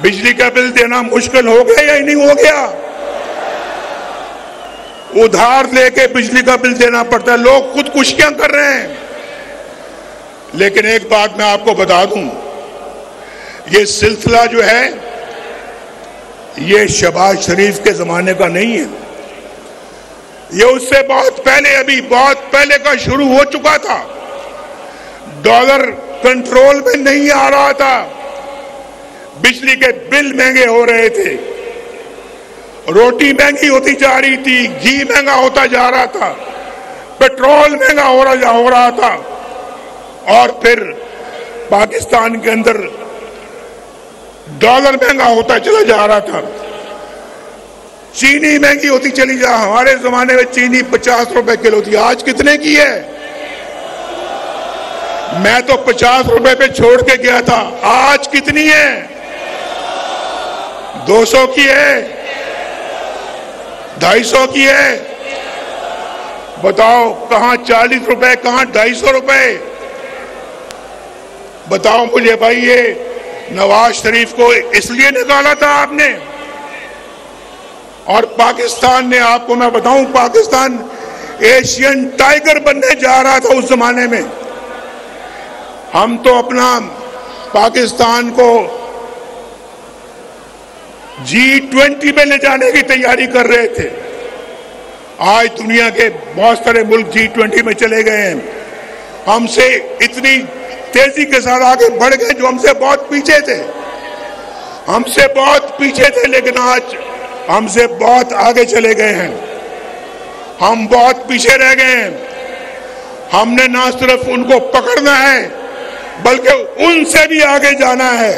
बिजली का बिल देना मुश्किल हो गया या नहीं हो गया? उधार लेके बिजली का बिल देना पड़ता है, लोग खुदकुशियां कर रहे हैं। लेकिन एक बात मैं आपको बता दूं, ये सिलसिला जो है ये शहबाज शरीफ के जमाने का नहीं है, ये उससे बहुत पहले, अभी बहुत पहले का शुरू हो चुका था। डॉलर कंट्रोल में नहीं आ रहा था, बिजली के बिल महंगे हो रहे थे, रोटी महंगी होती जा रही थी, घी महंगा होता जा रहा था, पेट्रोल महंगा हो रहा था, और फिर पाकिस्तान के अंदर डॉलर महंगा होता चला जा रहा था, चीनी महंगी होती चली जा। हमारे जमाने में चीनी 50 रुपए किलो थी, आज कितने की है? मैं तो 50 रुपए पे छोड़ के गया था, आज कितनी है? 200 की है, 250 की है। बताओ कहां 40 रुपए, कहां 250 रुपए? बताओ मुझे भाई, ये नवाज शरीफ को इसलिए निकाला था आपने? और पाकिस्तान ने, आपको मैं बताऊं, पाकिस्तान एशियन टाइगर बनने जा रहा था उस जमाने में। हम तो अपना पाकिस्तान को G20 में ले जाने की तैयारी कर रहे थे। आज दुनिया के बहुत सारे मुल्क G20 में चले गए हैं, हमसे इतनी तेजी के साथ आगे बढ़ गए जो हमसे बहुत पीछे थे, हमसे बहुत पीछे थे, लेकिन आज हमसे बहुत आगे चले गए हैं। हम बहुत पीछे रह गए हैं। हमने ना सिर्फ उनको पकड़ना है बल्कि उनसे भी आगे जाना है।